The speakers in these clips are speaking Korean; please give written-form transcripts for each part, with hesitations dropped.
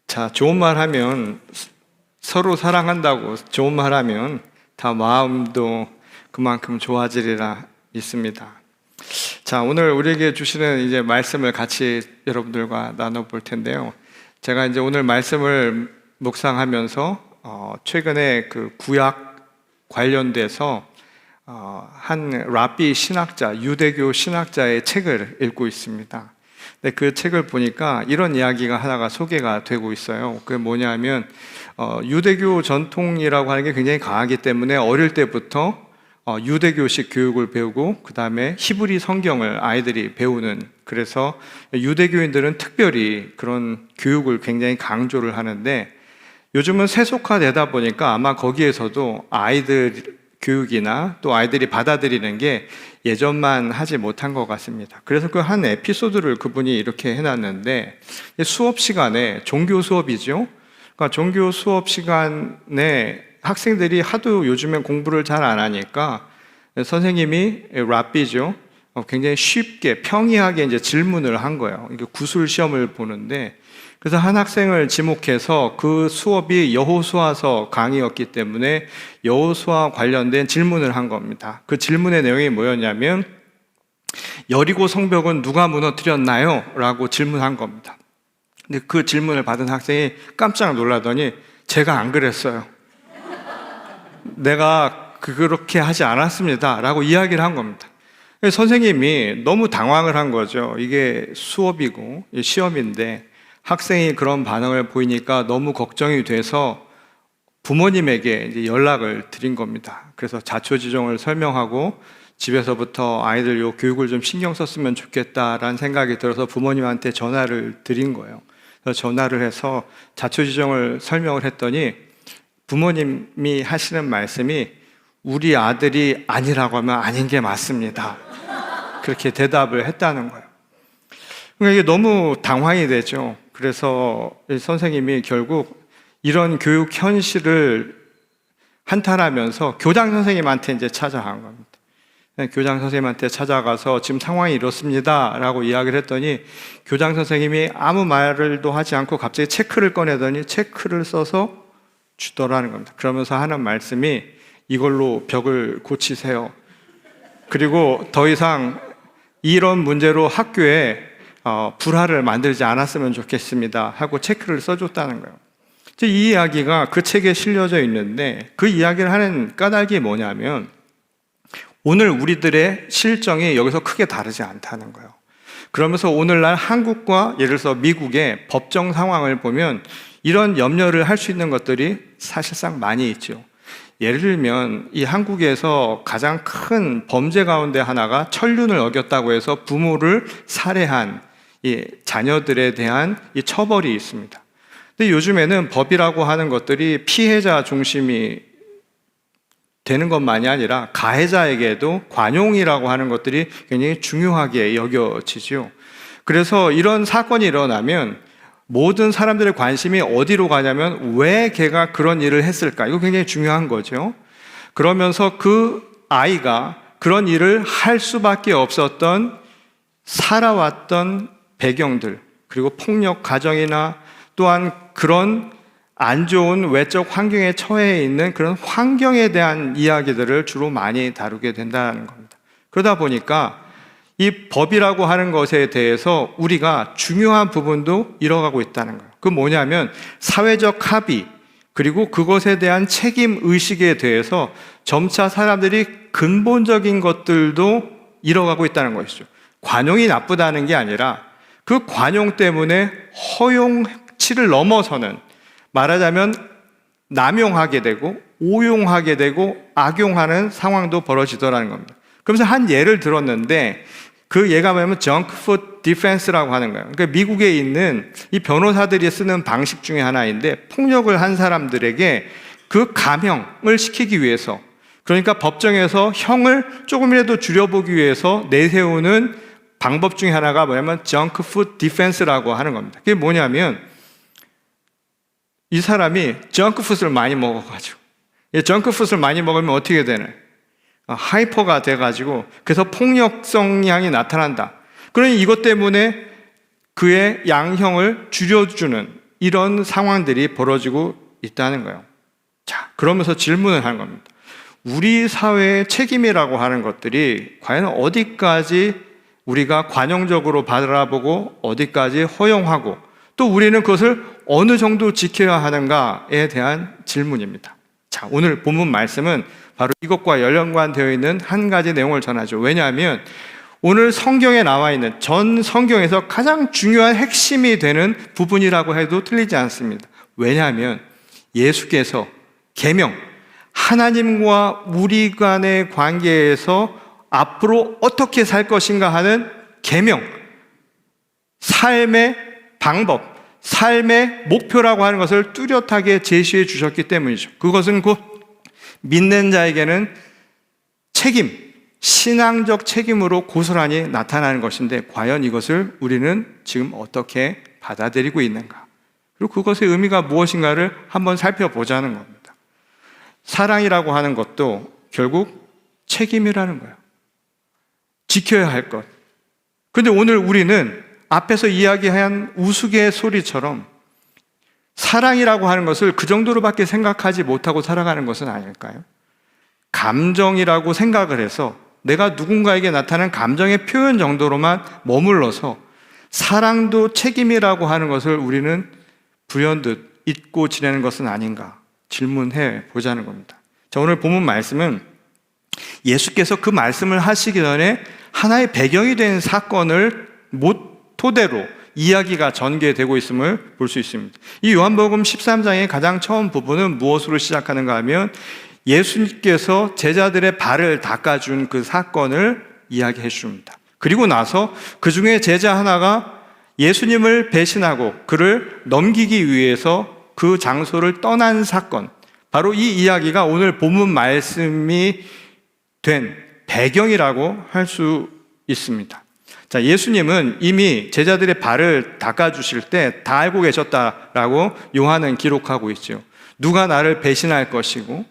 자, 좋은 말 하면 서로 사랑한다고 좋은 말 하면 다 마음도 그만큼 좋아지리라 믿습니다. 자, 오늘 우리에게 주시는 이제 말씀을 같이 여러분들과 나눠볼 텐데요. 제가 이제 오늘 말씀을 묵상하면서 최근에 그 구약 관련돼서 한 랍비 신학자, 유대교 신학자의 책을 읽고 있습니다. 근데 그 책을 보니까 이런 이야기가 하나가 소개가 되고 있어요. 그게 뭐냐면 유대교 전통이라고 하는 게 굉장히 강하기 때문에 어릴 때부터 유대교식 교육을 배우고 그 다음에 히브리 성경을 아이들이 배우는, 그래서 유대교인들은 특별히 그런 교육을 굉장히 강조를 하는데, 요즘은 세속화되다 보니까 아마 거기에서도 아이들 교육이나 또 아이들이 받아들이는 게 예전만 하지 못한 것 같습니다. 그래서 그 한 에피소드를 그분이 이렇게 해놨는데, 수업 시간에, 종교 수업이죠. 그러니까 종교 수업 시간에 학생들이 하도 요즘엔 공부를 잘 안 하니까 선생님이 랍비죠. 굉장히 쉽게 평이하게 이제 질문을 한 거예요. 이게 구술 시험을 보는데, 그래서 한 학생을 지목해서 그 수업이 여호수아서 강의였기 때문에 여호수아 관련된 질문을 한 겁니다. 그 질문의 내용이 뭐였냐면, 여리고 성벽은 누가 무너뜨렸나요? 라고 질문한 겁니다. 근데 그 질문을 받은 학생이 깜짝 놀라더니 제가 안 그랬어요. 내가 그렇게 하지 않았습니다. 라고 이야기를 한 겁니다. 선생님이 너무 당황을 한 거죠. 이게 수업이고 시험인데 학생이 그런 반응을 보이니까 너무 걱정이 돼서 부모님에게 이제 연락을 드린 겁니다. 그래서 자초지종을 설명하고 집에서부터 아이들 요 교육을 좀 신경 썼으면 좋겠다라는 생각이 들어서 부모님한테 전화를 드린 거예요. 그래서 전화를 해서 자초지종을 설명을 했더니 부모님이 하시는 말씀이, 우리 아들이 아니라고 하면 아닌 게 맞습니다. 그렇게 대답을 했다는 거예요. 그러니까 이게 너무 당황이 되죠. 그래서 선생님이 결국 이런 교육 현실을 한탄하면서 교장 선생님한테 이제 찾아간 겁니다. 교장 선생님한테 찾아가서 지금 상황이 이렇습니다 라고 이야기를 했더니 교장 선생님이 아무 말도 하지 않고 갑자기 체크를 꺼내더니 체크를 써서 주더라는 겁니다. 그러면서 하는 말씀이, 이걸로 벽을 고치세요. 그리고 더 이상 이런 문제로 학교에 불화를 만들지 않았으면 좋겠습니다 하고 체크를 써줬다는 거예요. 이 이야기가 그 책에 실려져 있는데, 그 이야기를 하는 까닭이 뭐냐면 오늘 우리들의 실정이 여기서 크게 다르지 않다는 거예요. 그러면서 오늘날 한국과 예를 들어서 미국의 법정 상황을 보면 이런 염려를 할 수 있는 것들이 사실상 많이 있죠. 예를 들면 이 한국에서 가장 큰 범죄 가운데 하나가 천륜을 어겼다고 해서 부모를 살해한 이 자녀들에 대한 이 처벌이 있습니다. 근데 요즘에는 법이라고 하는 것들이 피해자 중심이 되는 것만이 아니라 가해자에게도 관용이라고 하는 것들이 굉장히 중요하게 여겨지죠. 그래서 이런 사건이 일어나면 모든 사람들의 관심이 어디로 가냐면 왜 걔가 그런 일을 했을까? 이거 굉장히 중요한 거죠. 그러면서 그 아이가 그런 일을 할 수밖에 없었던 살아왔던 배경들, 그리고 폭력 가정이나 또한 그런 안 좋은 외적 환경에 처해 있는 그런 환경에 대한 이야기들을 주로 많이 다루게 된다는 겁니다. 그러다 보니까 이 법이라고 하는 것에 대해서 우리가 중요한 부분도 잃어가고 있다는 거예요. 그 뭐냐면 사회적 합의, 그리고 그것에 대한 책임 의식에 대해서 점차 사람들이 근본적인 것들도 잃어가고 있다는 것이죠. 관용이 나쁘다는 게 아니라 그 관용 때문에 허용치를 넘어서는, 말하자면 남용하게 되고 오용하게 되고 악용하는 상황도 벌어지더라는 겁니다. 그러면서 한 예를 들었는데 그 예가 뭐냐면 정크푸드 디펜스라고 하는 거예요. 그러니까 미국에 있는 이 변호사들이 쓰는 방식 중에 하나인데, 폭력을 한 사람들에게 그 감형을 시키기 위해서, 그러니까 법정에서 형을 조금이라도 줄여보기 위해서 내세우는 방법 중에 하나가 뭐냐면 정크푸드 디펜스라고 하는 겁니다. 그게 뭐냐면 이 사람이 정크푸드를 많이 먹어가지고, 정크푸드를 많이 먹으면 어떻게 되나요? 하이퍼가 돼가지고 그래서 폭력 성향이 나타난다. 그러니 이것 때문에 그의 양형을 줄여주는 이런 상황들이 벌어지고 있다는 거예요. 자, 그러면서 질문을 하는 겁니다. 우리 사회의 책임이라고 하는 것들이 과연 어디까지 우리가 관용적으로 바라보고 어디까지 허용하고 또 우리는 그것을 어느 정도 지켜야 하는가에 대한 질문입니다. 자, 오늘 본문 말씀은 바로 이것과 연관되어 있는 한 가지 내용을 전하죠. 왜냐하면 오늘 성경에 나와 있는 전 성경에서 가장 중요한 핵심이 되는 부분이라고 해도 틀리지 않습니다. 왜냐하면 예수께서 계명, 하나님과 우리 간의 관계에서 앞으로 어떻게 살 것인가 하는 계명, 삶의 방법, 삶의 목표라고 하는 것을 뚜렷하게 제시해 주셨기 때문이죠. 그것은 곧 믿는 자에게는 책임, 신앙적 책임으로 고스란히 나타나는 것인데 과연 이것을 우리는 지금 어떻게 받아들이고 있는가? 그리고 그것의 의미가 무엇인가를 한번 살펴보자는 겁니다. 사랑이라고 하는 것도 결국 책임이라는 거예요. 지켜야 할 것. 그런데 오늘 우리는 앞에서 이야기한 우스갯소리처럼 사랑이라고 하는 것을 그 정도로밖에 생각하지 못하고 살아가는 것은 아닐까요? 감정이라고 생각을 해서 내가 누군가에게 나타나는 감정의 표현 정도로만 머물러서 사랑도 책임이라고 하는 것을 우리는 불현듯 잊고 지내는 것은 아닌가 질문해 보자는 겁니다. 자, 오늘 본문 말씀은 예수께서 그 말씀을 하시기 전에 하나의 배경이 된 사건을 토대로 이야기가 전개되고 있음을 볼 수 있습니다. 이 요한복음 13장의 가장 처음 부분은 무엇으로 시작하는가 하면 예수님께서 제자들의 발을 닦아준 그 사건을 이야기해 줍니다. 그리고 나서 그 중에 제자 하나가 예수님을 배신하고 그를 넘기기 위해서 그 장소를 떠난 사건, 바로 이 이야기가 오늘 본문 말씀이 된 배경이라고 할 수 있습니다. 자, 예수님은 이미 제자들의 발을 닦아주실 때 다 알고 계셨다라고 요한은 기록하고 있죠. 누가 나를 배신할 것이고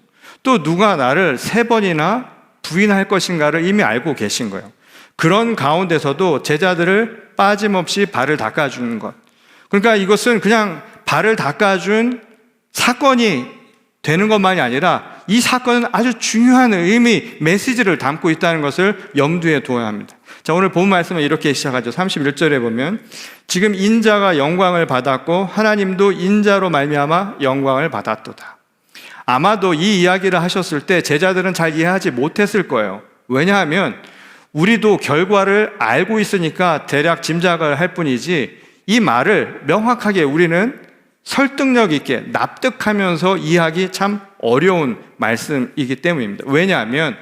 또 누가 나를 3번이나 부인할 것인가를 이미 알고 계신 거예요. 그런 가운데서도 제자들을 빠짐없이 발을 닦아주는 것. 그러니까 이것은 그냥 발을 닦아준 사건이 되는 것만이 아니라 이 사건은 아주 중요한 의미, 메시지를 담고 있다는 것을 염두에 두어야 합니다. 자, 오늘 본 말씀은 이렇게 시작하죠. 31절에 보면 지금 인자가 영광을 받았고 하나님도 인자로 말미암아 영광을 받았도다. 아마도 이 이야기를 하셨을 때 제자들은 잘 이해하지 못했을 거예요. 왜냐하면 우리도 결과를 알고 있으니까 대략 짐작을 할 뿐이지 이 말을 명확하게 우리는 설득력 있게 납득하면서 이해하기 참 어려운 말씀이기 때문입니다. 왜냐하면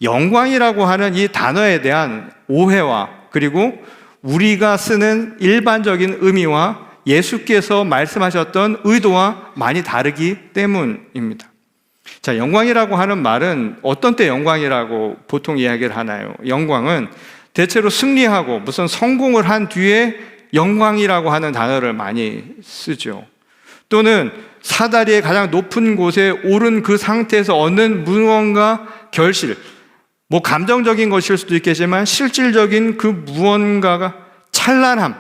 영광이라고 하는 이 단어에 대한 오해와 그리고 우리가 쓰는 일반적인 의미와 예수께서 말씀하셨던 의도와 많이 다르기 때문입니다. 자, 영광이라고 하는 말은 어떤 때 영광이라고 보통 이야기를 하나요? 영광은 대체로 승리하고 무슨 성공을 한 뒤에 영광이라고 하는 단어를 많이 쓰죠. 또는 사다리의 가장 높은 곳에 오른 그 상태에서 얻는 무언가 결실, 뭐 감정적인 것일 수도 있겠지만 실질적인 그 무언가가 찬란함,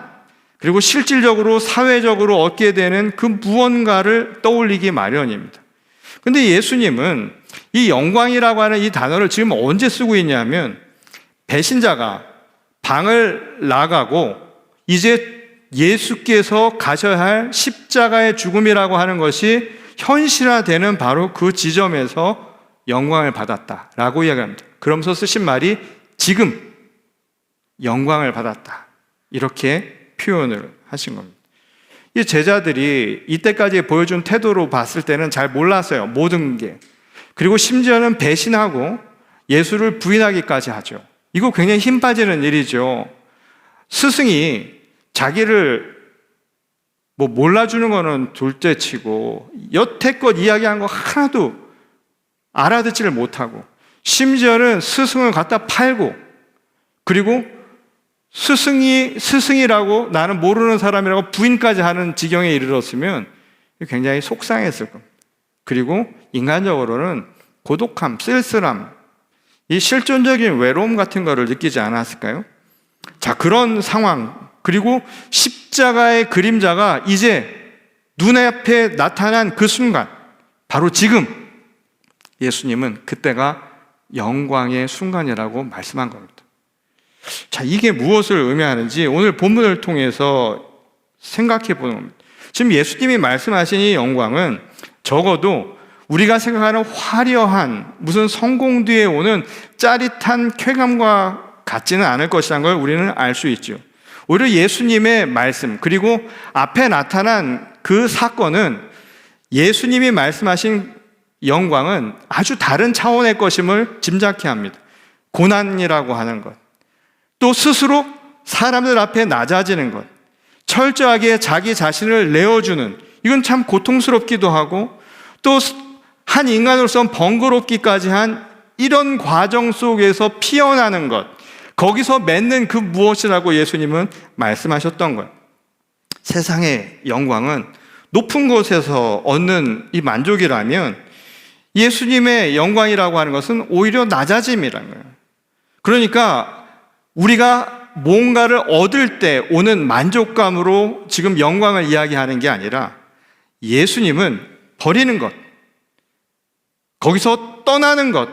그리고 실질적으로 사회적으로 얻게 되는 그 무언가를 떠올리기 마련입니다. 근데 예수님은 이 영광이라고 하는 이 단어를 지금 언제 쓰고 있냐면 배신자가 방을 나가고 이제 예수께서 가셔야 할 십자가의 죽음이라고 하는 것이 현실화되는 바로 그 지점에서 영광을 받았다라고 이야기합니다. 그러면서 쓰신 말이 지금 영광을 받았다 이렇게 표현을 하신 겁니다. 이 제자들이 이때까지 보여준 태도로 봤을 때는 잘 몰랐어요. 모든 게. 그리고 심지어는 배신하고 예수를 부인하기까지 하죠. 이거 굉장히 힘 빠지는 일이죠. 스승이 자기를 뭐 몰라주는 거는 둘째치고 여태껏 이야기한 거 하나도 알아듣지를 못하고 심지어는 스승을 갖다 팔고 그리고 스승이라고 나는 모르는 사람이라고 부인까지 하는 지경에 이르렀으면 굉장히 속상했을 겁니다. 그리고 인간적으로는 고독함, 쓸쓸함, 이 실존적인 외로움 같은 거를 느끼지 않았을까요? 자, 그런 상황, 그리고 십자가의 그림자가 이제 눈앞에 나타난 그 순간, 바로 지금 예수님은 그때가 영광의 순간이라고 말씀한 겁니다. 자, 이게 무엇을 의미하는지 오늘 본문을 통해서 생각해 보는 겁니다. 지금 예수님이 말씀하신 이 영광은 적어도 우리가 생각하는 화려한 무슨 성공 뒤에 오는 짜릿한 쾌감과 같지는 않을 것이라는 걸 우리는 알 수 있죠. 오히려 예수님의 말씀, 그리고 앞에 나타난 그 사건은 예수님이 말씀하신 영광은 아주 다른 차원의 것임을 짐작케 합니다. 고난이라고 하는 것, 또 스스로 사람들 앞에 낮아지는 것, 철저하게 자기 자신을 내어주는, 이건 참 고통스럽기도 하고 또 한 인간으로서는 번거롭기까지 한 이런 과정 속에서 피어나는 것, 거기서 맺는 그 무엇이라고 예수님은 말씀하셨던 거예요. 세상의 영광은 높은 곳에서 얻는 이 만족이라면 예수님의 영광이라고 하는 것은 오히려 낮아짐이라는 거예요. 그러니까 우리가 뭔가를 얻을 때 오는 만족감으로 지금 영광을 이야기하는 게 아니라 예수님은 버리는 것, 거기서 떠나는 것,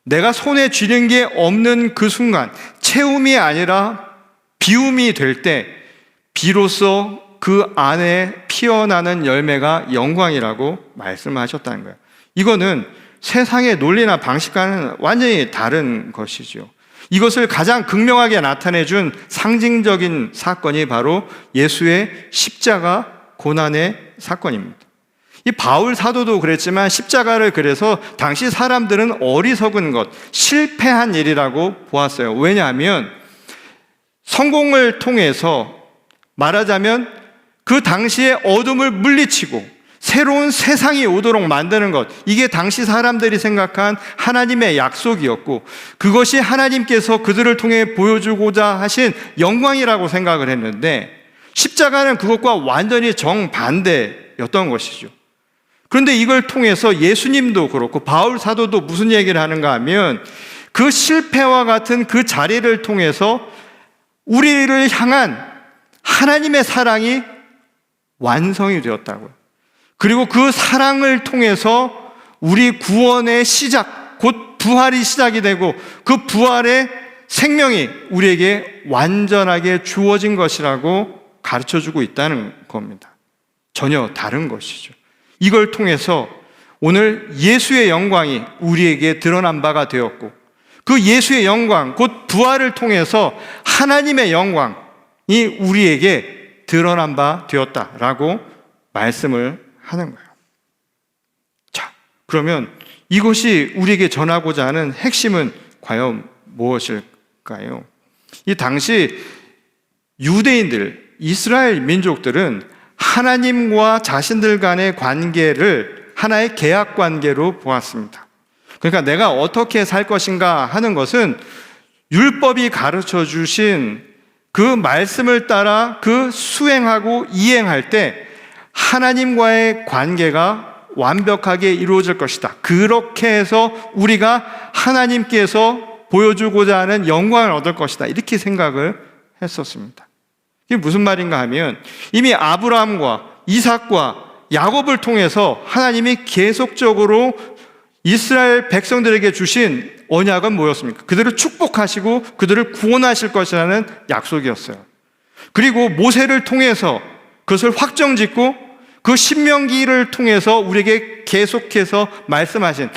내가 손에 쥐는 게 없는 그 순간, 채움이 아니라 비움이 될 때 비로소 그 안에 피어나는 열매가 영광이라고 말씀하셨다는 거예요. 이거는 세상의 논리나 방식과는 완전히 다른 것이죠. 이것을 가장 극명하게 나타내준 상징적인 사건이 바로 예수의 십자가 고난의 사건입니다. 이 바울 사도도 그랬지만 십자가를 그래서 당시 사람들은 어리석은 것, 실패한 일이라고 보았어요. 왜냐하면 성공을 통해서 말하자면 그 당시의 어둠을 물리치고 새로운 세상이 오도록 만드는 것, 이게 당시 사람들이 생각한 하나님의 약속이었고 그것이 하나님께서 그들을 통해 보여주고자 하신 영광이라고 생각을 했는데 십자가는 그것과 완전히 정반대였던 것이죠. 그런데 이걸 통해서 예수님도 그렇고 바울 사도도 무슨 얘기를 하는가 하면 그 실패와 같은 그 자리를 통해서 우리를 향한 하나님의 사랑이 완성이 되었다고요. 그리고 그 사랑을 통해서 우리 구원의 시작, 곧 부활이 시작이 되고 그 부활의 생명이 우리에게 완전하게 주어진 것이라고 가르쳐주고 있다는 겁니다. 전혀 다른 것이죠. 이걸 통해서 오늘 예수의 영광이 우리에게 드러난 바가 되었고 그 예수의 영광, 곧 부활을 통해서 하나님의 영광이 우리에게 드러난 바 되었다라고 말씀을 하는 거예요. 자, 그러면 이것이 우리에게 전하고자 하는 핵심은 과연 무엇일까요? 이 당시 유대인들, 이스라엘 민족들은 하나님과 자신들 간의 관계를 하나의 계약 관계로 보았습니다. 그러니까 내가 어떻게 살 것인가 하는 것은 율법이 가르쳐 주신 그 말씀을 따라 그 수행하고 이행할 때 하나님과의 관계가 완벽하게 이루어질 것이다. 그렇게 해서 우리가 하나님께서 보여주고자 하는 영광을 얻을 것이다. 이렇게 생각을 했었습니다. 이게 무슨 말인가 하면 이미 아브라함과 이삭과 야곱을 통해서 하나님이 계속적으로 이스라엘 백성들에게 주신 언약은 뭐였습니까? 그들을 축복하시고 그들을 구원하실 것이라는 약속이었어요. 그리고 모세를 통해서 그것을 확정짓고 그 신명기를 통해서 우리에게 계속해서 말씀하신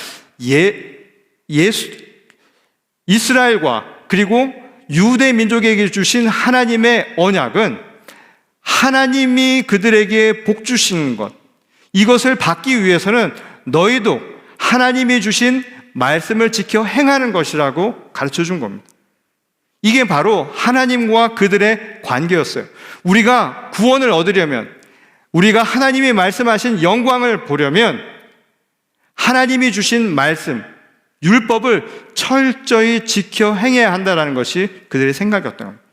이스라엘과 그리고 유대 민족에게 주신 하나님의 언약은 하나님이 그들에게 복 주시는 것, 이것을 받기 위해서는 너희도 하나님이 주신 말씀을 지켜 행하는 것이라고 가르쳐 준 겁니다. 이게 바로 하나님과 그들의 관계였어요. 우리가 구원을 얻으려면, 우리가 하나님이 말씀하신 영광을 보려면 하나님이 주신 말씀, 율법을 철저히 지켜 행해야 한다는 것이 그들의 생각이었던 겁니다.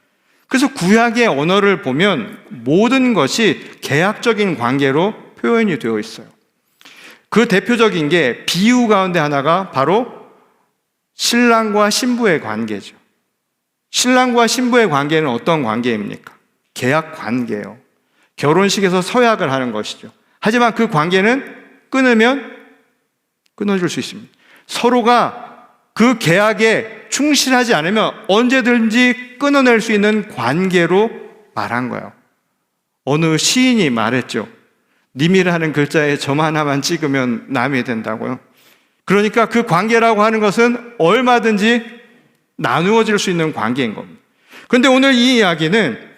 그래서 구약의 언어를 보면 모든 것이 계약적인 관계로 표현이 되어 있어요. 그 대표적인 게 비유 가운데 하나가 바로 신랑과 신부의 관계죠. 신랑과 신부의 관계는 어떤 관계입니까? 계약 관계예요. 결혼식에서 서약을 하는 것이죠. 하지만 그 관계는 끊으면 끊어질 수 있습니다. 서로가 그 계약에 충실하지 않으면 언제든지 끊어낼 수 있는 관계로 말한 거예요. 어느 시인이 말했죠. 님이라는 글자에 점 하나만 찍으면 남이 된다고요. 그러니까 그 관계라고 하는 것은 얼마든지 나누어질 수 있는 관계인 겁니다. 그런데 오늘 이 이야기는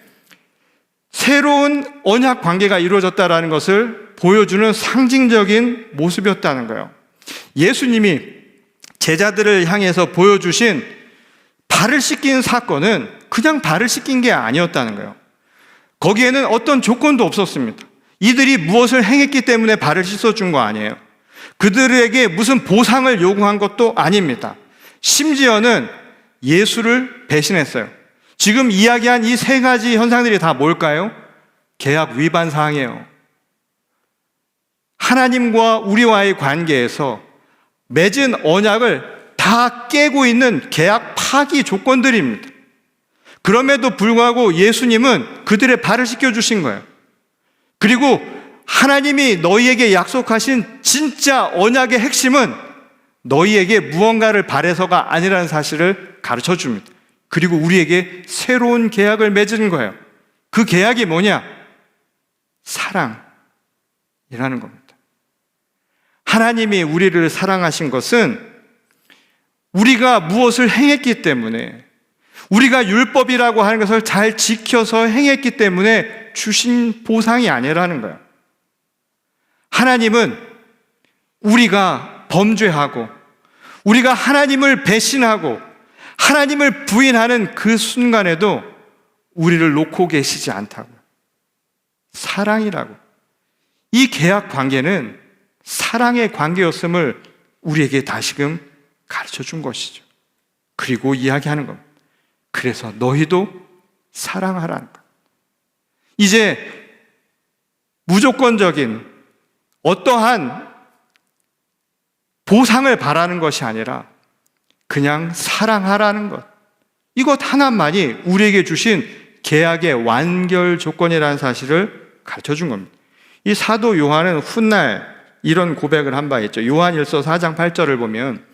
새로운 언약 관계가 이루어졌다는 것을 보여주는 상징적인 모습이었다는 거예요. 예수님이 제자들을 향해서 보여주신 발을 씻긴 사건은 그냥 발을 씻긴 게 아니었다는 거예요. 거기에는 어떤 조건도 없었습니다. 이들이 무엇을 행했기 때문에 발을 씻어준 거 아니에요. 그들에게 무슨 보상을 요구한 것도 아닙니다. 심지어는 예수를 배신했어요. 지금 이야기한 이 세 가지 현상들이 다 뭘까요? 계약 위반 사항이에요. 하나님과 우리와의 관계에서 맺은 언약을 다 깨고 있는 계약 파기 조건들입니다. 그럼에도 불구하고 예수님은 그들의 발을 씻겨주신 거예요. 그리고 하나님이 너희에게 약속하신 진짜 언약의 핵심은 너희에게 무언가를 바래서가 아니라는 사실을 가르쳐 줍니다. 그리고 우리에게 새로운 계약을 맺은 거예요. 그 계약이 뭐냐? 사랑이라는 겁니다. 하나님이 우리를 사랑하신 것은 우리가 무엇을 행했기 때문에, 우리가 율법이라고 하는 것을 잘 지켜서 행했기 때문에 주신 보상이 아니라는 거예요. 하나님은 우리가 범죄하고 우리가 하나님을 배신하고 하나님을 부인하는 그 순간에도 우리를 놓고 계시지 않다고. 사랑이라고. 이 계약 관계는 사랑의 관계였음을 우리에게 다시금 가르쳐 준 것이죠. 그리고 이야기하는 겁니다. 그래서 너희도 사랑하라는 것. 이제 무조건적인 어떠한 보상을 바라는 것이 아니라 그냥 사랑하라는 것. 이것 하나만이 우리에게 주신 계약의 완결 조건이라는 사실을 가르쳐 준 겁니다. 이 사도 요한은 훗날 이런 고백을 한 바 있죠. 요한일서 4장 8절을 보면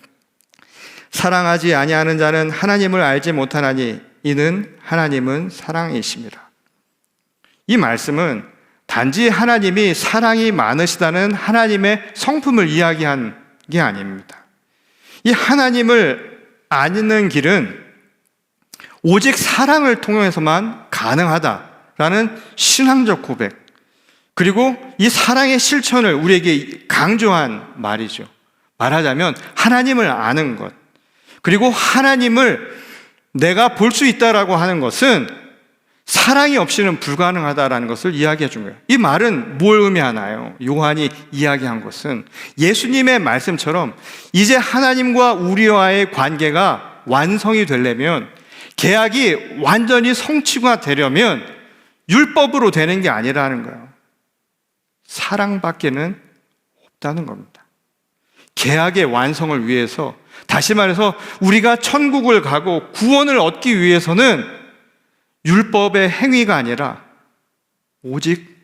사랑하지 아니하는 자는 하나님을 알지 못하나니 이는 하나님은 사랑이십니다. 이 말씀은 단지 하나님이 사랑이 많으시다는 하나님의 성품을 이야기한 게 아닙니다. 이 하나님을 아는 길은 오직 사랑을 통해서만 가능하다라는 신앙적 고백, 그리고 이 사랑의 실천을 우리에게 강조한 말이죠. 말하자면 하나님을 아는 것, 그리고 하나님을 내가 볼 수 있다라고 하는 것은 사랑이 없이는 불가능하다라는 것을 이야기해 준 거예요. 이 말은 뭘 의미하나요? 요한이 이야기한 것은 예수님의 말씀처럼 이제 하나님과 우리와의 관계가 완성이 되려면, 계약이 완전히 성취가 되려면 율법으로 되는 게 아니라는 거예요. 사랑밖에는 없다는 겁니다. 계약의 완성을 위해서, 다시 말해서 우리가 천국을 가고 구원을 얻기 위해서는 율법의 행위가 아니라 오직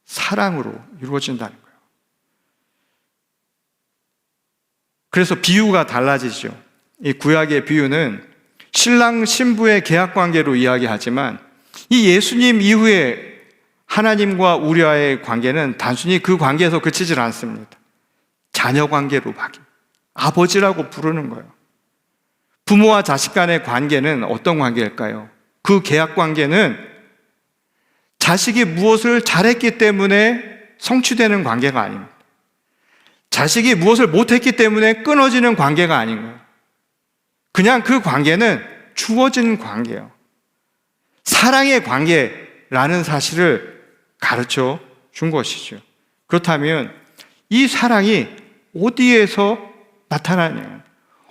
사랑으로 이루어진다는 거예요. 그래서 비유가 달라지죠. 이 구약의 비유는 신랑 신부의 계약 관계로 이야기하지만 이 예수님 이후에 하나님과 우리와의 관계는 단순히 그 관계에서 그치질 않습니다. 자녀 관계로 바뀝니다. 아버지라고 부르는 거예요. 부모와 자식 간의 관계는 어떤 관계일까요? 그 계약 관계는 자식이 무엇을 잘했기 때문에 성취되는 관계가 아닙니다. 자식이 무엇을 못했기 때문에 끊어지는 관계가 아닌 거예요. 그냥 그 관계는 주어진 관계예요. 사랑의 관계라는 사실을 가르쳐 준 것이죠. 그렇다면 이 사랑이 어디에서 나타나냐?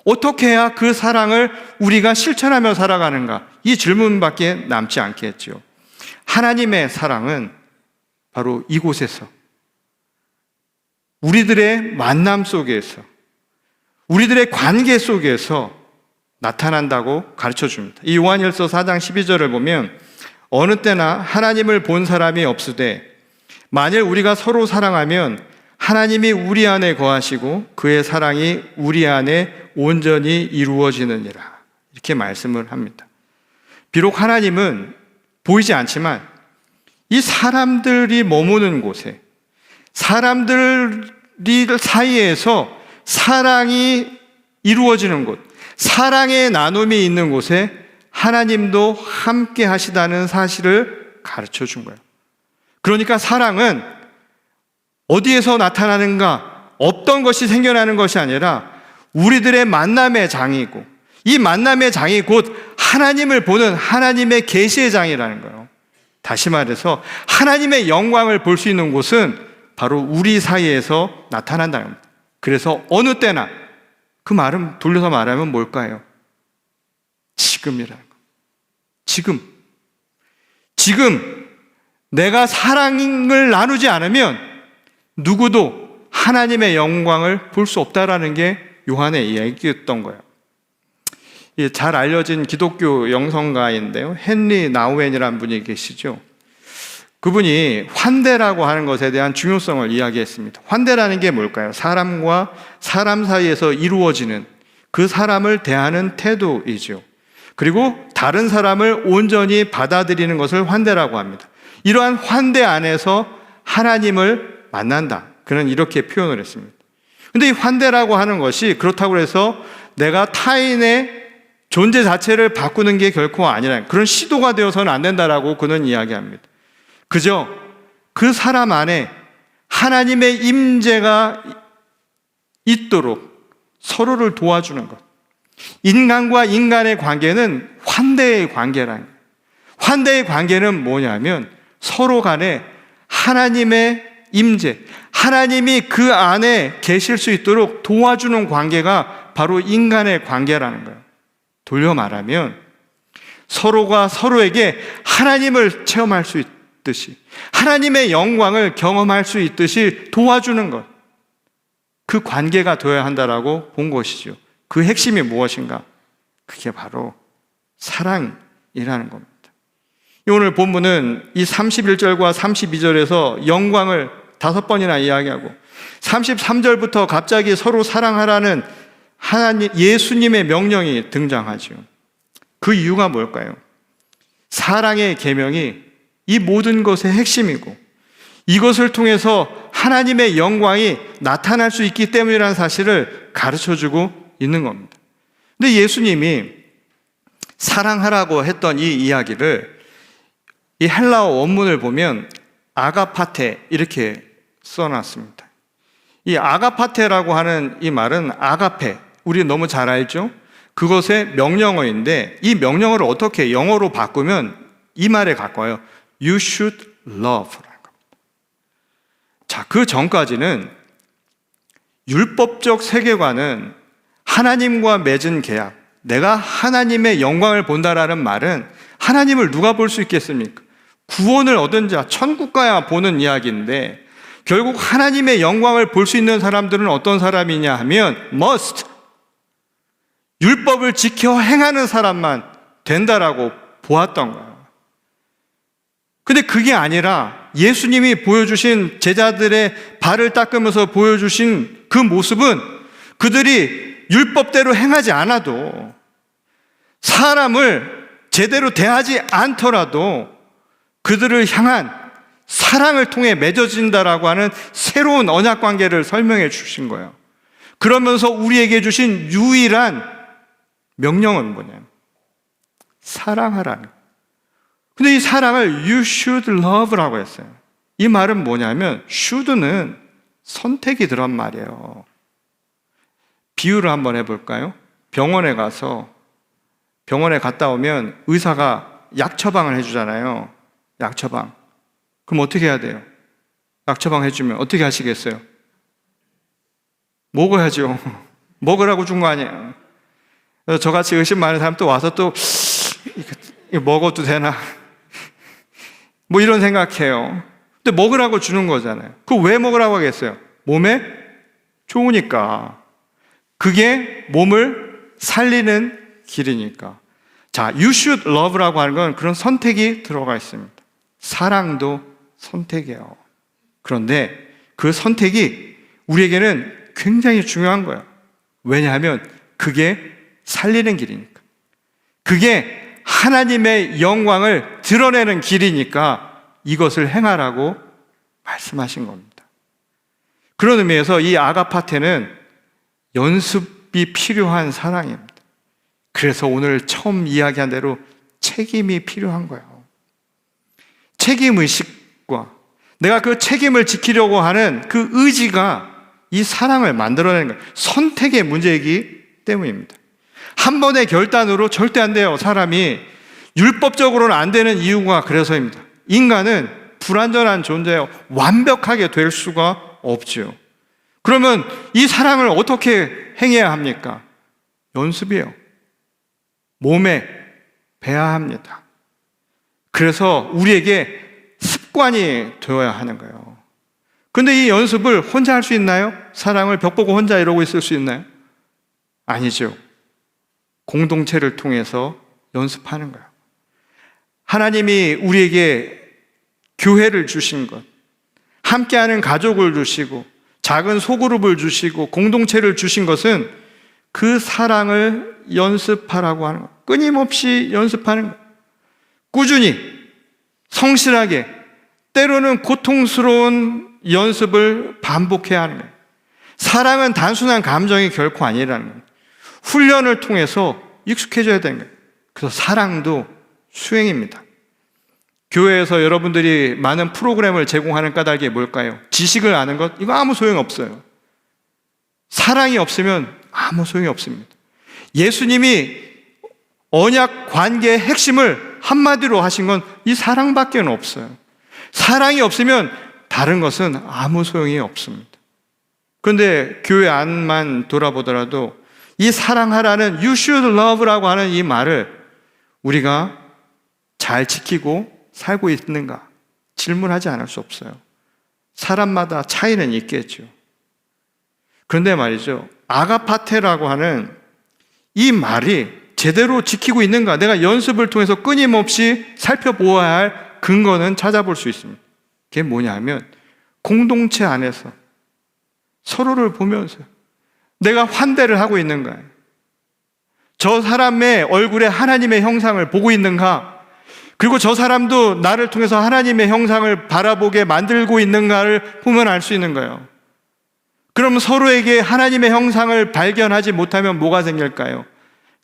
어떻게 해야 그 사랑을 우리가 실천하며 살아가는가? 이 질문밖에 남지 않겠죠. 하나님의 사랑은 바로 이곳에서, 우리들의 만남 속에서, 우리들의 관계 속에서 나타난다고 가르쳐 줍니다. 이 요한일서 4장 12절을 보면 어느 때나 하나님을 본 사람이 없으되 만일 우리가 서로 사랑하면 하나님이 우리 안에 거하시고 그의 사랑이 우리 안에 온전히 이루어지느니라. 이렇게 말씀을 합니다. 비록 하나님은 보이지 않지만 이 사람들이 머무는 곳에, 사람들이 사이에서 사랑이 이루어지는 곳, 사랑의 나눔이 있는 곳에 하나님도 함께 하시다는 사실을 가르쳐 준 거예요. 그러니까 사랑은 어디에서 나타나는가, 없던 것이 생겨나는 것이 아니라 우리들의 만남의 장이고, 이 만남의 장이 곧 하나님을 보는 하나님의 계시의 장이라는 거예요. 다시 말해서 하나님의 영광을 볼 수 있는 곳은 바로 우리 사이에서 나타난다는 겁니다. 그래서 어느 때나, 그 말은 돌려서 말하면 뭘까요? 지금이라는 거예요. 지금 내가 사랑을 나누지 않으면 누구도 하나님의 영광을 볼 수 없다라는 게 요한의 이야기였던 거예요. 잘 알려진 기독교 영성가인데요, 헨리 나우엔이라는 분이 계시죠. 그분이 환대라고 하는 것에 대한 중요성을 이야기했습니다. 환대라는 게 뭘까요? 사람과 사람 사이에서 이루어지는 그 사람을 대하는 태도이죠. 그리고 다른 사람을 온전히 받아들이는 것을 환대라고 합니다. 이러한 환대 안에서 하나님을 만난다. 그는 이렇게 표현을 했습니다. 근데 이 환대라고 하는 것이 그렇다고 해서 내가 타인의 존재 자체를 바꾸는 게 결코 아니라 그런 시도가 되어서는 안 된다라고 그는 이야기합니다. 그저 그 사람 안에 하나님의 임재가 있도록 서로를 도와주는 것. 인간과 인간의 관계는 환대의 관계라는 거예요. 환대의 관계는 뭐냐면 서로 간에 하나님의 임재, 하나님이 그 안에 계실 수 있도록 도와주는 관계가 바로 인간의 관계라는 거예요. 돌려 말하면 서로가 서로에게 하나님을 체험할 수 있듯이, 하나님의 영광을 경험할 수 있듯이 도와주는 것, 그 관계가 되어야 한다라고 본 것이죠. 그 핵심이 무엇인가? 그게 바로 사랑이라는 겁니다. 오늘 본문은 이 31절과 32절에서 영광을 5번이나 이야기하고 33절부터 갑자기 서로 사랑하라는 하나님, 예수님의 명령이 등장하죠. 그 이유가 뭘까요? 사랑의 계명이 이 모든 것의 핵심이고 이것을 통해서 하나님의 영광이 나타날 수 있기 때문이라는 사실을 가르쳐주고 있는 겁니다. 근데 예수님이 사랑하라고 했던 이 이야기를 이 헬라어 원문을 보면 아가파테 이렇게 써놨습니다. 이 아가파테라고 하는 이 말은 아가페, 우리 너무 잘 알죠? 그것의 명령어인데 이 명령어를 어떻게 영어로 바꾸면 이 말에 가까워요. You should love라는 겁니다. 자, 그 전까지는 율법적 세계관은 하나님과 맺은 계약, 내가 하나님의 영광을 본다라는 말은 하나님을 누가 볼 수 있겠습니까? 구원을 얻은 자, 천국 가야 보는 이야기인데 결국 하나님의 영광을 볼 수 있는 사람들은 어떤 사람이냐 하면 must, 율법을 지켜 행하는 사람만 된다라고 보았던 거예요. 근데 그게 아니라 예수님이 보여주신, 제자들의 발을 닦으면서 보여주신 그 모습은 그들이 율법대로 행하지 않아도, 사람을 제대로 대하지 않더라도 그들을 향한 사랑을 통해 맺어진다라고 하는 새로운 언약 관계를 설명해 주신 거예요. 그러면서 우리에게 주신 유일한 명령은 뭐냐면 사랑하라는 거예요. 근데 이 사랑을 you should love라고 했어요. 이 말은 뭐냐면 should는 선택이 들어간 말이에요. 비유를 한번 해볼까요? 병원에 갔다 오면 의사가 약 처방을 해주잖아요. 약 처방. 그럼 어떻게 해야 돼요? 약 처방 해주면 어떻게 하시겠어요? 먹어야죠. 먹으라고 준 거 아니에요. 그래서 저같이 의심 많은 사람 또 와서 또 이거 먹어도 되나? 뭐 이런 생각해요. 근데 먹으라고 주는 거잖아요. 그거 왜 먹으라고 하겠어요? 몸에 좋으니까. 그게 몸을 살리는 길이니까. 자, you should love라고 하는 건 그런 선택이 들어가 있습니다. 사랑도 선택이에요. 그런데 그 선택이 우리에게는 굉장히 중요한 거예요. 왜냐하면 그게 살리는 길이니까. 그게 하나님의 영광을 드러내는 길이니까 이것을 행하라고 말씀하신 겁니다. 그런 의미에서 이 아가파테는 연습이 필요한 사랑입니다. 그래서 오늘 처음 이야기한 대로 책임이 필요한 거예요. 책임의식과 내가 그 책임을 지키려고 하는 그 의지가 이 사랑을 만들어내는 거예요. 선택의 문제이기 때문입니다. 한 번의 결단으로 절대 안 돼요. 사람이 율법적으로는 안 되는 이유가 그래서입니다. 인간은 불완전한 존재예요. 완벽하게 될 수가 없죠. 그러면 이 사랑을 어떻게 행해야 합니까? 연습이에요. 몸에 배야 합니다. 그래서 우리에게 습관이 되어야 하는 거예요. 근데 이 연습을 혼자 할 수 있나요? 사랑을 벽 보고 혼자 이러고 있을 수 있나요? 아니죠. 공동체를 통해서 연습하는 거예요. 하나님이 우리에게 교회를 주신 것, 함께하는 가족을 주시고 작은 소그룹을 주시고 공동체를 주신 것은 그 사랑을 연습하라고 하는 거예요. 끊임없이 연습하는 거예요. 꾸준히 성실하게 때로는 고통스러운 연습을 반복해야 하는 거예요. 사랑은 단순한 감정이 결코 아니라는 거예요. 훈련을 통해서 익숙해져야 되는 거예요. 그래서 사랑도 수행입니다. 교회에서 여러분들이 많은 프로그램을 제공하는 까닭이 뭘까요? 지식을 아는 것? 이거 아무 소용없어요. 사랑이 없으면 아무 소용이 없습니다. 예수님이 언약 관계의 핵심을 한마디로 하신 건 이 사랑밖에 없어요. 사랑이 없으면 다른 것은 아무 소용이 없습니다. 그런데 교회 안만 돌아보더라도 이 사랑하라는 you should love라고 하는 이 말을 우리가 잘 지키고 살고 있는가 질문하지 않을 수 없어요. 사람마다 차이는 있겠죠. 그런데 말이죠, 아가파테라고 하는 이 말이 제대로 지키고 있는가, 내가 연습을 통해서 끊임없이 살펴보아야 할 근거는 찾아볼 수 있습니다. 그게 뭐냐 하면 공동체 안에서 서로를 보면서 내가 환대를 하고 있는가, 저 사람의 얼굴에 하나님의 형상을 보고 있는가, 그리고 저 사람도 나를 통해서 하나님의 형상을 바라보게 만들고 있는가를 보면 알 수 있는 거예요. 그럼 서로에게 하나님의 형상을 발견하지 못하면 뭐가 생길까요?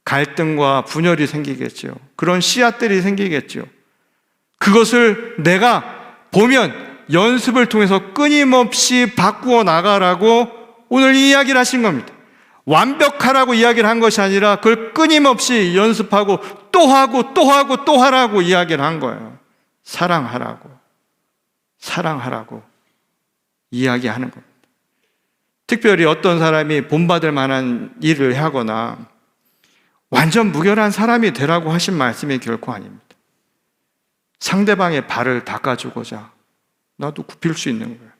갈등과 분열이 생기겠죠. 그런 씨앗들이 생기겠죠. 그것을 내가 보면 연습을 통해서 끊임없이 바꾸어 나가라고 오늘 이 이야기를 하신 겁니다. 완벽하라고 이야기를 한 것이 아니라 그걸 끊임없이 연습하고 또 하고 또 하고 또 하라고 이야기를 한 거예요. 사랑하라고 이야기하는 겁니다. 특별히 어떤 사람이 본받을 만한 일을 하거나 완전 무결한 사람이 되라고 하신 말씀이 결코 아닙니다. 상대방의 발을 닦아주고자 나도 굽힐 수 있는 거예요.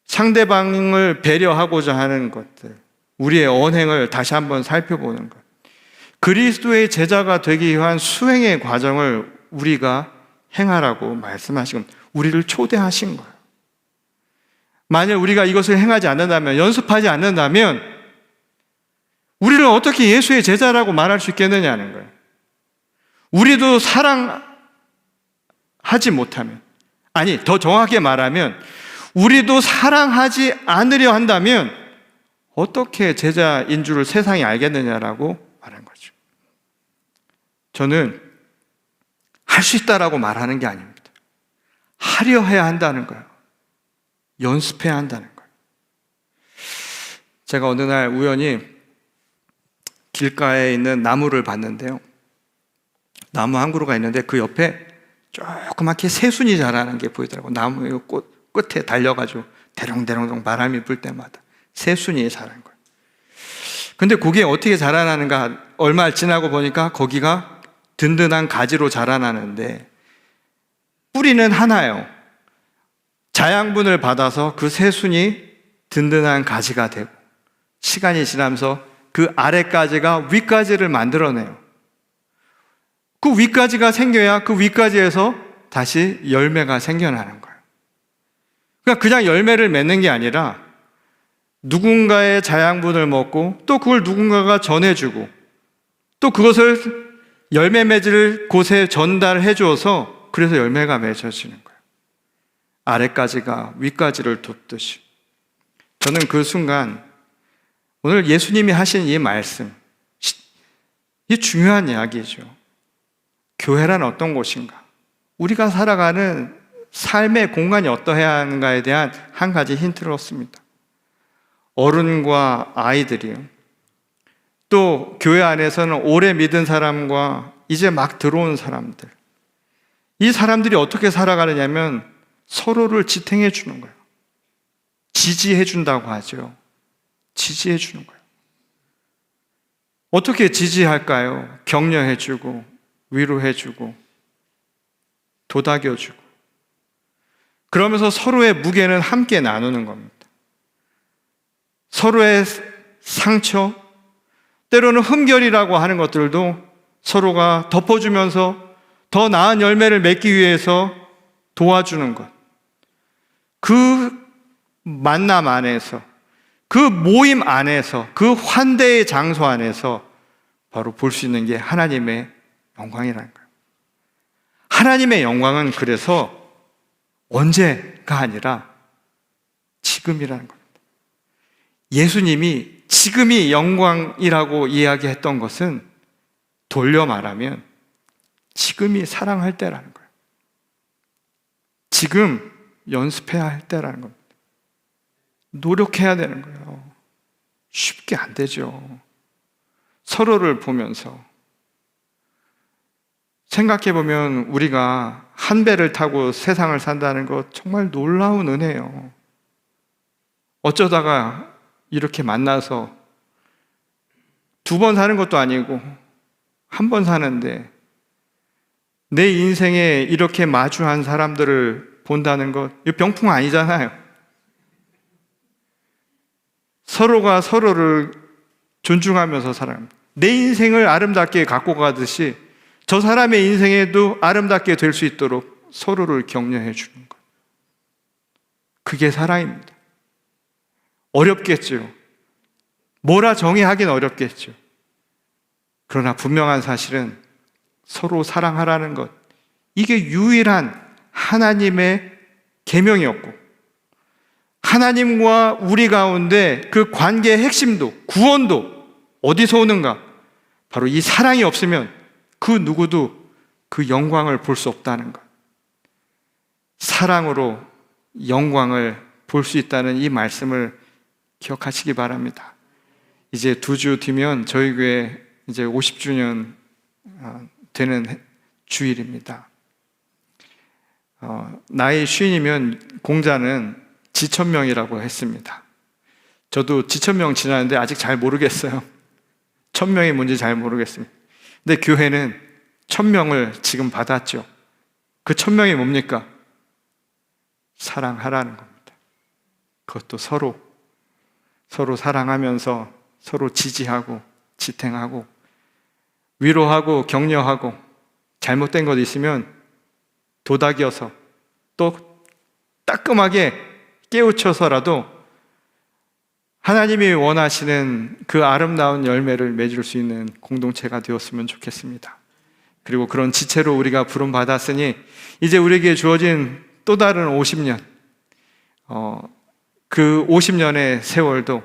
상대방을 배려하고자 하는 것들, 우리의 언행을 다시 한번 살펴보는 것, 그리스도의 제자가 되기 위한 수행의 과정을 우리가 행하라고 말씀하신 겁니다. 우리를 초대하신 거예요. 만약 우리가 이것을 행하지 않는다면, 연습하지 않는다면 우리를 어떻게 예수의 제자라고 말할 수 있겠느냐는 거예요. 우리도 사랑하지 못하면, 아니 더 정확하게 말하면 우리도 사랑하지 않으려 한다면 어떻게 제자인 줄을 세상이 알겠느냐라고 말한 거죠. 저는 할 수 있다라고 말하는 게 아닙니다. 하려 해야 한다는 거예요. 연습해야 한다는 거예요. 제가 어느 날 우연히 길가에 있는 나무를 봤는데요, 나무 한 그루가 있는데 그 옆에 조그맣게 새순이 자라는 게 보이더라고요. 나무 꽃 끝에 달려가지고 대롱대롱 바람이 불 때마다 새순이 자란 거예요. 근데 그게 어떻게 자라나는가, 얼마 지나고 보니까 거기가 든든한 가지로 자라나는데 뿌리는 하나예요. 자양분을 받아서 그 새순이 든든한 가지가 되고 시간이 지나면서 그 아래가지가 윗가지를 만들어내요. 그 윗가지가 생겨야 그 윗가지에서 다시 열매가 생겨나는 거예요. 그러니까 그냥 열매를 맺는 게 아니라 누군가의 자양분을 먹고 또 그걸 누군가가 전해주고 또 그것을 열매 맺을 곳에 전달해 주어서 그래서 열매가 맺어지는 거예요. 아래까지가 윗가지를 돕듯이. 저는 그 순간 오늘 예수님이 하신 이 말씀, 이 중요한 이야기죠. 교회란 어떤 곳인가? 우리가 살아가는 삶의 공간이 어떠해야 하는가에 대한 한 가지 힌트를 얻습니다. 어른과 아이들이요. 또 교회 안에서는 오래 믿은 사람과 이제 막 들어온 사람들. 이 사람들이 어떻게 살아가느냐면 서로를 지탱해 주는 거예요. 지지해 준다고 하죠. 지지해 주는 거예요. 어떻게 지지할까요? 격려해 주고 위로해 주고 도닥여 주고 그러면서 서로의 무게는 함께 나누는 겁니다. 서로의 상처, 때로는 흠결이라고 하는 것들도 서로가 덮어주면서 더 나은 열매를 맺기 위해서 도와주는 것. 그 만남 안에서, 그 모임 안에서, 그 환대의 장소 안에서 바로 볼 수 있는 게 하나님의 영광이라는 거예요. 하나님의 영광은 그래서 언제가 아니라 지금이라는 겁니다. 예수님이 지금이 영광이라고 이야기했던 것은 돌려 말하면 지금이 사랑할 때라는 거예요. 지금 연습해야 할 때라는 겁니다. 노력해야 되는 거예요. 쉽게 안 되죠. 서로를 보면서 생각해보면 우리가 한 배를 타고 세상을 산다는 것 정말 놀라운 은혜예요. 어쩌다가 이렇게 만나서 2번 사는 것도 아니고 한 번 사는데 내 인생에 이렇게 마주한 사람들을 본다는 것, 이거 병풍 아니잖아요. 서로가 서로를 존중하면서 살아갑니다. 내 인생을 아름답게 갖고 가듯이 저 사람의 인생에도 아름답게 될 수 있도록 서로를 격려해 주는 것. 그게 사랑입니다. 어렵겠죠. 뭐라 정의하긴 어렵겠죠. 그러나 분명한 사실은 서로 사랑하라는 것, 이게 유일한 하나님의 계명이었고 하나님과 우리 가운데 그 관계의 핵심도, 구원도 어디서 오는가? 바로 이 사랑이 없으면 그 누구도 그 영광을 볼 수 없다는 것. 사랑으로 영광을 볼 수 있다는 이 말씀을 기억하시기 바랍니다. 이제 2주 뒤면 저희 교회 이제 50주년 되는 주일입니다. 나이 50이면 공자는 지천명이라고 했습니다. 저도 지천명 지나는데 아직 잘 모르겠어요. 천명이 뭔지 잘 모르겠습니다. 근데 교회는 천명을 지금 받았죠. 그 천명이 뭡니까? 사랑하라는 겁니다. 그것도 서로 사랑하면서 서로 지지하고 지탱하고 위로하고 격려하고 잘못된 것 있으면 도닥여서 또 따끔하게 깨우쳐서라도 하나님이 원하시는 그 아름다운 열매를 맺을 수 있는 공동체가 되었으면 좋겠습니다. 그리고 그런 지체로 우리가 부름받았으니 이제 우리에게 주어진 또 다른 50년, 그 50년의 세월도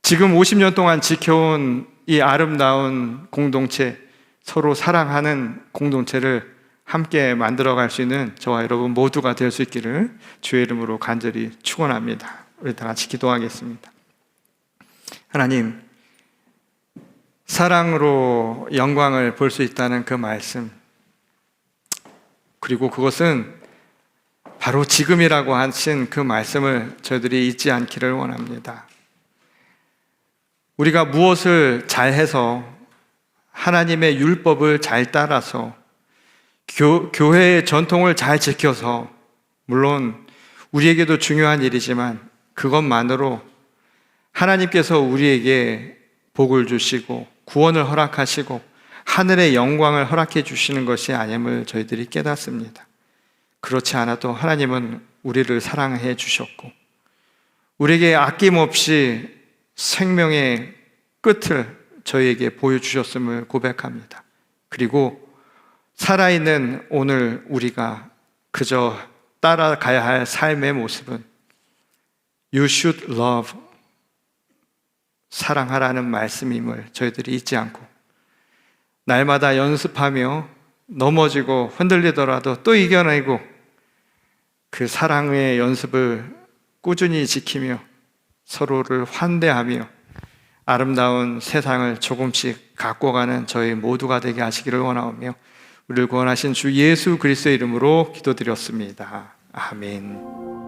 지금 50년 동안 지켜온 이 아름다운 공동체, 서로 사랑하는 공동체를 함께 만들어갈 수 있는 저와 여러분 모두가 될 수 있기를 주의 이름으로 간절히 축원합니다. 우리 다 같이 기도하겠습니다. 하나님, 사랑으로 영광을 볼 수 있다는 그 말씀, 그리고 그것은 바로 지금이라고 하신 그 말씀을 저희들이 잊지 않기를 원합니다. 우리가 무엇을 잘해서 하나님의 율법을 잘 따라서 교회의 전통을 잘 지켜서, 물론 우리에게도 중요한 일이지만 그것만으로 하나님께서 우리에게 복을 주시고 구원을 허락하시고 하늘의 영광을 허락해 주시는 것이 아님을 저희들이 깨닫습니다. 그렇지 않아도 하나님은 우리를 사랑해 주셨고 우리에게 아낌없이 생명의 끝을 저희에게 보여주셨음을 고백합니다. 그리고 살아있는 오늘 우리가 그저 따라가야 할 삶의 모습은 You should love, 사랑하라는 말씀임을 저희들이 잊지 않고 날마다 연습하며 넘어지고 흔들리더라도 또 이겨내고 그 사랑의 연습을 꾸준히 지키며 서로를 환대하며 아름다운 세상을 조금씩 갖고 가는 저희 모두가 되게 하시기를 원하오며 우리를 구원하신 주 예수 그리스도의 이름으로 기도드렸습니다. 아멘.